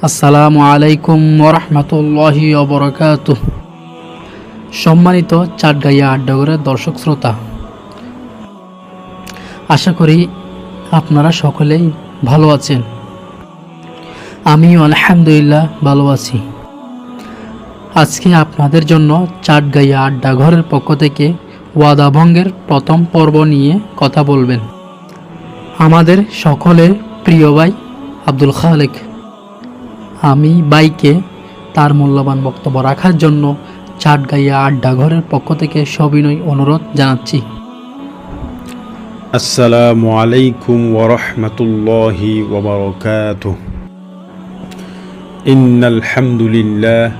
আসসালামু আলাইকুম ওরহমতুল্লাহি ওবরাকাতুহ। সম্মানিত চাটগাইয়া আড্ডাঘরের দর্শক শ্রোতা, আশা করি আপনারা সকলেই ভালো আছেন। আমিও আলহামদুলিল্লাহ ভালো আছি। আজকে আপনাদের জন্য চাটগাইয়া আড্ডাঘরের পক্ষ থেকে ওয়াদা ভঙ্গের প্রথম পর্ব নিয়ে কথা বলবেন আমাদের সকলের প্রিয় ভাই আব্দুল খালেক। আমি বাইকে তার মূল্যবান বক্তব্য রাখার জন্য চাটগাইয়া আড্ডাঘরের পক্ষ থেকে সবিনয় অনুরোধ জানাচ্ছি। আসসালামু আলাইকুম ওয়া রাহমাতুল্লাহি ওয়া বারাকাতুহু। ইন্নাল হামদুলিল্লাহ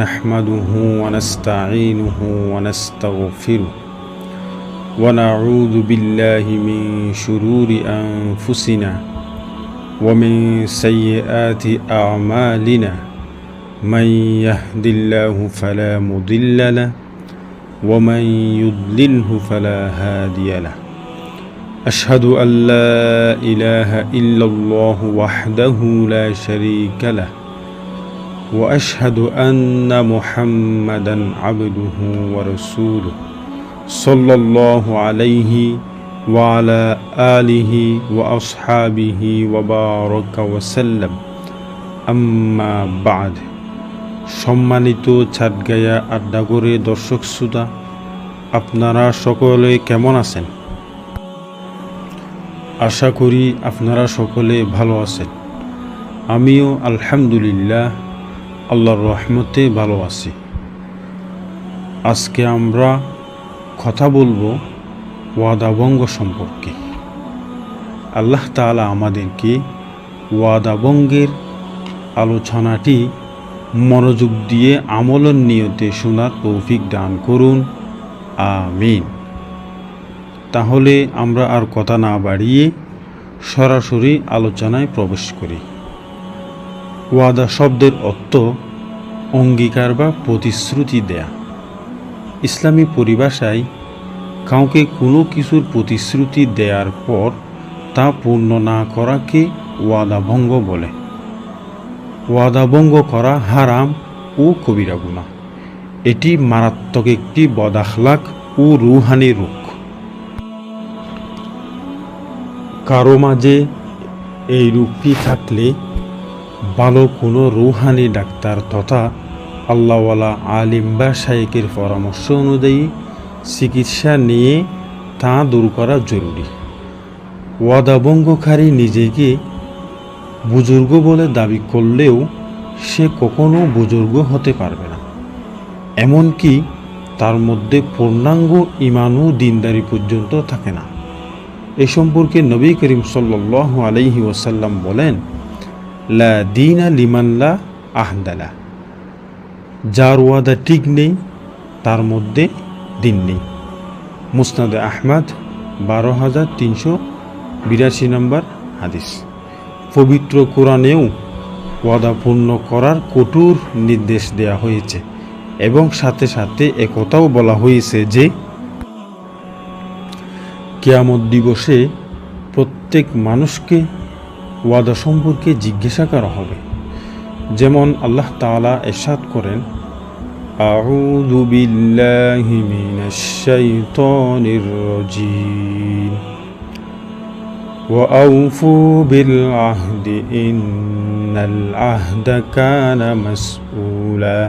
নাহমাদুহু ওয়া নাস্তাঈনুহু ওয়া নাস্তাগফিরুহু ওয়া নাউযু বিল্লাহি মিন শুরুরি আনফুসিনা ওয়া মিন সাইয়্যাতি আ'মালিনা মান ইয়াহদিল্লাহু ফালা মুদিল্লা লাহু ومن يضلله فلا هادي له أشهد أن لا إله إلا الله وحده لا شريك له وأشهد أن محمدا عبده ورسوله صلى الله عليه وعلى آله وأصحابه وبارك وسلم أما بعد। সম্মানিত চাটগাইয়া আড্ডাঘরে দর্শক শ্রোতা, আপনারা সকলে কেমন আছেন? আশা করি আপনারা সকলে ভালো আছেন। আমিও আলহামদুলিল্লাহ আল্লাহর রহমতে ভালো আছি। আজকে আমরা কথা বলবো ওয়াদা ভঙ্গ সম্পর্কে। আল্লাহ তাআলা আমাদেরকে ওয়াদা ভঙ্গের আলোচনাটি মনোযোগ দিয়ে আমলের নিয়তে শোনার তৌফিক দান করুন, আমিন। তাহলে আমরা আর কথা না বাড়িয়ে সরাসরি আলোচনায় প্রবেশ করি। ওয়াদা শব্দের অর্থ অঙ্গীকার বা প্রতিশ্রুতি দেয়া। ইসলামী পরিভাষায় কাউকে কোনো কিছুর প্রতিশ্রুতি দেওয়ার পর তা পূর্ণ না করাকে ওয়াদা ভঙ্গ বলে। ওয়াদা ভঙ্গ করা হারাম ও কবিরা গুনাহ। এটি মারাত্মক একটি বদাখলাক ও রুহানি রোগ। কারো মাঝে এই রোগটি থাকলে ভালো কোনো রুহানি ডাক্তার তথা আল্লাহওয়ালা আলিম বা শায়েকের পরামর্শ অনুযায়ী চিকিৎসা নিয়ে তা দূর করা জরুরি। ওয়াদা ভঙ্গকারী নিজেকে বুজুর্গ বলে দাবি করলেও সে কখনো বুজুর্গ হতে পারবে না, এমনকি তার মধ্যে পূর্ণাঙ্গ ঈমান ও দিনদারি পর্যন্ত থাকে না। এ সম্পর্কে নবী করিম সাল্লাল্লাহু আলাইহি ওয়াসাল্লাম বলেন, লা দীনা লিমান লা আহদা লাহ। যার ওয়াদা ঠিক নেই তার মধ্যে দিন নেই। মুসনাদে আহমদ 12382 নম্বর হাদিস। পবিত্র কোরআনেও ওয়াদা পূর্ণ করার কঠোর নির্দেশ দেওয়া হয়েছে এবং সাথে সাথে একথাও বলা হয়েছে যে কিয়ামত দিবসে প্রত্যেক মানুষকে ওয়াদা সম্পর্কে জিজ্ঞাসা করা হবে। যেমন আল্লাহ তাআলা ইরশাদ করেন, আউযু বিল্লাহি মিনাশ শাইতানির রাজীম وأوفوا بالعهد إن العهد كان مسؤولا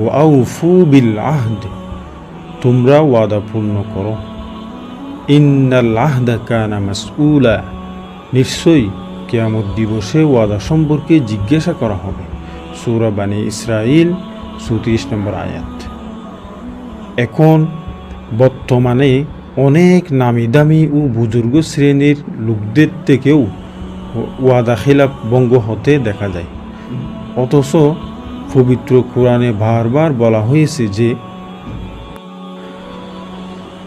وأوفوا بالعهد তোমরা ওয়াদা পূর্ণ করো। ইন্নাল আহদা কানা মাসউলা, নিশ্চয়ই কিয়ামত দিবসে ওয়াদা সম্পর্কে জিজ্ঞাসা করা হবে। সূরা বানী ইসরাঈল 34 নম্বর আয়াত। এখন বর্তমানে অনেক নামি দামি ও বুজুর্গ শ্রেণীর লোকদের থেকেও ওয়াদা খিলাফ ভঙ্গ হতে দেখা যায়। অথচ পবিত্র কোরআনে বারবার বলা হয়েছে যে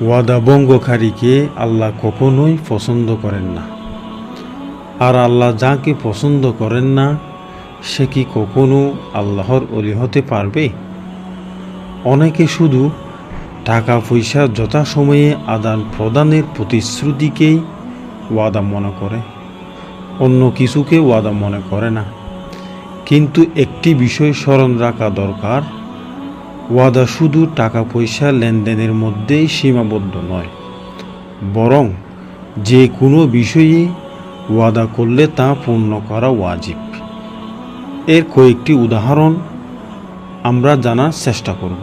ওয়াদা ভঙ্গকারীকে আল্লাহ কখনোই পছন্দ করেন না। আর আল্লাহ যাকে পছন্দ করেন না সে কি কখনো আল্লাহর ওলি হতে পারবে? অনেকে শুধু টাকা পয়সা যথাসময়ে আদান প্রদানের প্রতিশ্রুতিকেই ওয়াদা মনে করে, অন্য কিছুকে ওয়াদা মনে করে না। কিন্তু একটি বিষয় স্মরণ রাখা দরকার, ওয়াদা শুধু টাকা পয়সা লেনদেনের মধ্যেই সীমাবদ্ধ নয়, বরং যে কোনো বিষয়ে ওয়াদা করলে তা পূর্ণ করা ওয়াজিব। এর কয়েকটি উদাহরণ আমরা জানার চেষ্টা করব।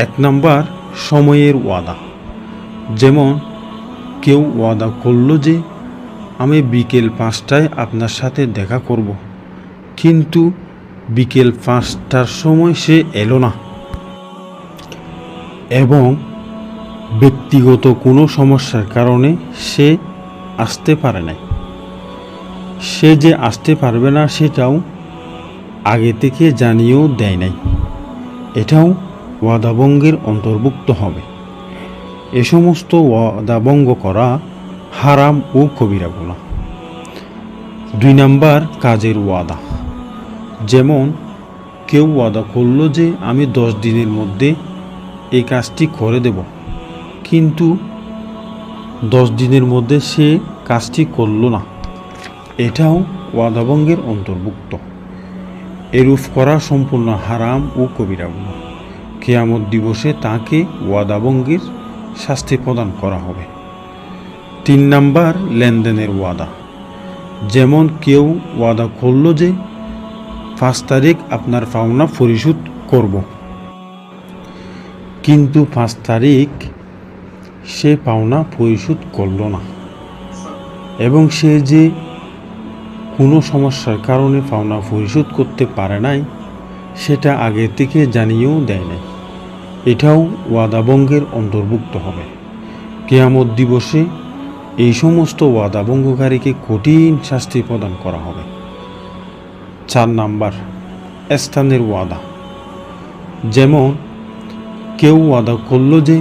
1 নাম্বার, সময়ের ওয়াদা। যেমন কেউ ওয়াদা করল যে আমি বিকেল 5টায় আপনার সাথে দেখা করব, কিন্তু বিকেল 5টার সময় সে এলো না এবং ব্যক্তিগত কোনো সমস্যার কারণে সে আসতে পারে নাই। সে যে আসতে পারবে না সেটাও আগে থেকে জানিয়েও দেয় নাই, এটাও ওয়াদাভঙ্গের অন্তর্ভুক্ত হবে। এ সমস্ত ওয়াদাভঙ্গ করা হারাম ও কবিরা গুনাহ। 2 নাম্বার, কাজের ওয়াদা। যেমন কেউ ওয়াদা করল যে আমি 10 দিনের মধ্যে এই কাজটি করে দেব, কিন্তু 10 দিনের মধ্যে সে কাজটি করল না, এটাও ওয়াদাভঙ্গের অন্তর্ভুক্ত। এরূপ করা সম্পূর্ণ হারাম ও কবিরা গুনাহ। কিয়ামত দিবসে তাকে ওয়াদাভঙ্গের শাস্তি প্রদান করা হবে। 3 নাম্বার, লেনদেনের ওয়াদা। যেমন কেউ ওয়াদা করল যে 5 তারিখ আপনার পাওনা পরিশোধ করব, কিন্তু 5 তারিখ সে পাওনা পরিশোধ করল না এবং সে যে কোনো সমস্যার কারণে পাওনা পরিশোধ করতে পারে নাই সেটা আগে থেকে জানিয়েও দেয় নাই, এটাও ওয়াদাভঙ্গের অন্তর্ভুক্ত হবে। কিয়ামত দিবসে এই সমস্ত ওয়াদাভঙ্গকারীকে কঠিন শাস্তি প্রদান করা হবে। 4 নাম্বার, স্থানের ওয়াদা। যেমন কেউ ওয়াদা করল যে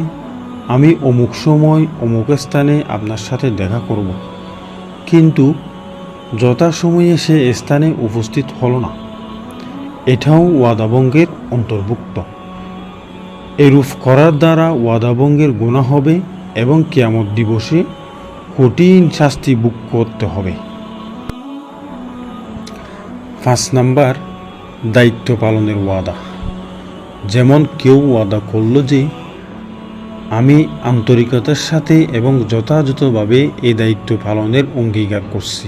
আমি অমুক সময় অমুক স্থানে আপনার সাথে দেখা করব, কিন্তু যথাসময়ে সে স্থানে উপস্থিত হলো না, এটাও ওয়াদাভঙ্গের অন্তর্ভুক্ত। এরূপ করার দ্বারা ওয়াদাভঙ্গের গুনাহ হবে এবং কিয়ামত দিবসে কঠিন শাস্তি ভোগ করতে হবে। 5 নাম্বার, দায়িত্ব পালনের ওয়াদা। যেমন কেউ ওয়াদা করল যে আমি আন্তরিকতার সাথে এবং যথাযথভাবে এই দায়িত্ব পালনের অঙ্গীকার করছি।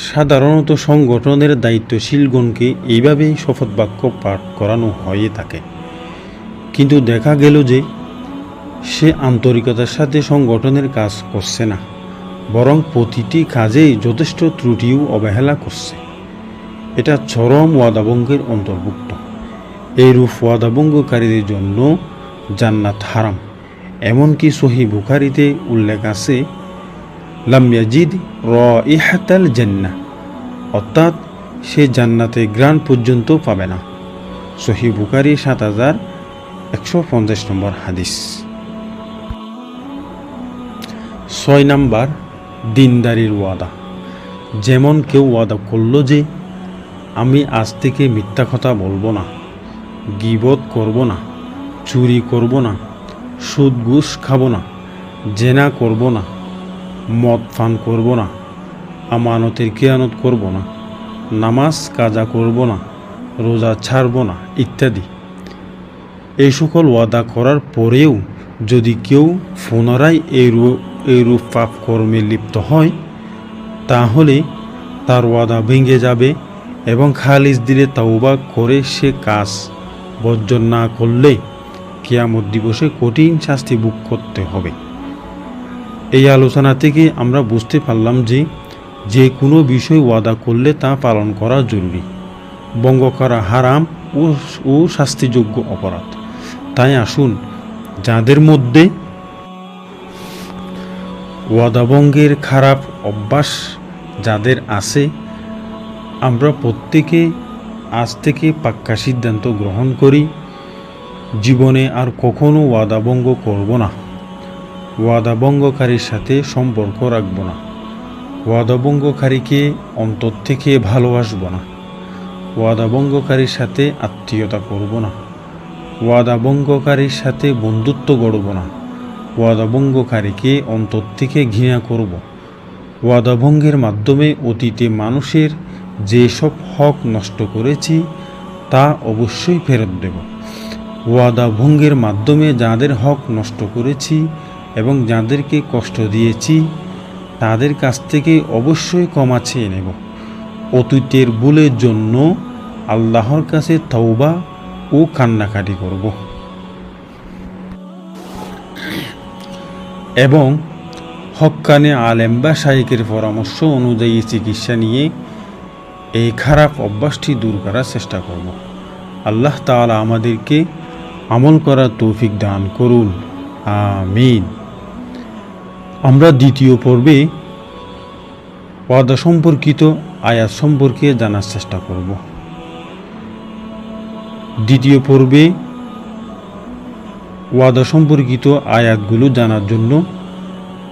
সাধারণত সংগঠনের দায়িত্বশীলগণকে এইভাবেই শপথ বাক্য পাঠ করানো হয়ে থাকে, কিন্তু দেখা গেল যে সে আন্তরিকতার সাথে সংগঠনের কাজ করছে না, বরং প্রতিটি কাজেই যথেষ্ট ত্রুটি ও অবহেলা করছে। এটা চরম ওয়াদাভঙ্গের অন্তর্ভুক্ত। এইরূপ ওয়াদাভঙ্গকারীদের জন্য জান্নাত হারাম। এমনকি সহিহ বুখারীতে উল্লেখ আছে, লাম ইয়াজিদ রাইহাতাল জান্নাহ, অর্থাৎ সে জান্নাতে ঘ্রাণ পর্যন্ত পাবে না। সহিহ বুখারী 7150 নম্বর হাদিস। 6 নাম্বার, দিনদারির ওয়াদা। যেমন কেউ ওয়াদা করল যে আমি আজ থেকে মিথ্যা কথা বলবো না, গীবত করব না, চুরি করব না, সুদ ঘুষ খাবো না, জেনা করব না, মদ পান করব না, আমানতের খেয়ানত করব না, নামাজ কাজা করব না, রোজা ছাড়ব না ইত্যাদি। এই সকল ওয়াদা করার পরেও যদি কেউ পুনরায় এইরূপ পাপ কর্মে লিপ্ত হয়, তাহলে তার ওয়াদা ভেঙে যাবে এবং খালিস দিলে তাওবা করে সে কাজ বর্জন না করলে কিয়ামত দিবসে কঠিন শাস্তি ভোগ করতে হবে। এই আলোচনা থেকে আমরা বুঝতে পারলাম যে যে কোনো বিষয় ওয়াদা করলে তা পালন করা জরুরি। ভঙ্গ করা হারাম ও শাস্তিযোগ্য অপরাধ। তাই আসুন, যাদের মধ্যে ওয়াদাভঙ্গের খারাপ অভ্যাস যাদের আছে, আমরা প্রত্যেকে আজ থেকে পাক্কা সিদ্ধান্ত গ্রহণ করি, জীবনে আর কখনো ওয়াদাভঙ্গ করব না, ওয়াদাভঙ্গকারীর সাথে সম্পর্ক রাখব না, ওয়াদাভঙ্গকারীকে অন্তর থেকে ভালোবাসব না, ওয়াদাভঙ্গকারীর সাথে আত্মীয়তা করব না, ওয়াদাভঙ্গকারীর সাথে বন্ধুত্ব গড়ব না, ওয়াদাভঙ্গকারীকে অন্তর থেকে ঘৃণা করব, ওয়াদা ভঙ্গের মাধ্যমে অতীতে মানুষের যেসব হক নষ্ট করেছি তা অবশ্যই ফেরত দেব। ওয়াদা ভঙ্গের মাধ্যমে যাদের হক নষ্ট করেছি এবং যাদেরকে কষ্ট দিয়েছি তাদের কাছ থেকে অবশ্যই ক্ষমা চেয়ে নেব। অতীতের ভুলের জন্য আল্লাহর কাছে তওবা ও কান্নাকাটি করব এবং হক্কানে আলেম বা শাইখের পরামর্শ অনুযায়ী চিকিৎসা নিয়ে এই খারাপ অভ্যাসটি দূর করার চেষ্টা করব। আল্লাহ তাআলা আমাদেরকে আমল করার তৌফিক দান করুন, আমিন। আমরা দ্বিতীয় পর্বে ওয়াদা সম্পর্কিত আয়াত সম্পর্কে জানার চেষ্টা করব। দ্বিতীয় পর্বে ওয়াদা সম্পর্কিত আয়াতগুলো জানার জন্য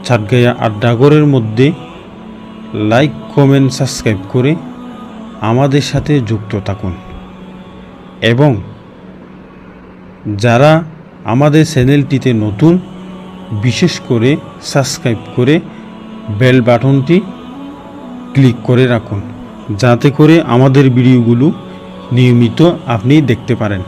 চাটগাঁয়া আড্ডাঘরের মধ্যে লাইক, কমেন্ট, সাবস্ক্রাইব করে আমাদের সাথে যুক্ত থাকুন এবং যারা আমাদের চ্যানেলটিতে নতুন, বিশেষ করে সাবস্ক্রাইব করে বেল বাটনটি ক্লিক করে রাখুন, যাতে করে আমাদের ভিডিওগুলো নিয়মিত আপনি দেখতে পারেন।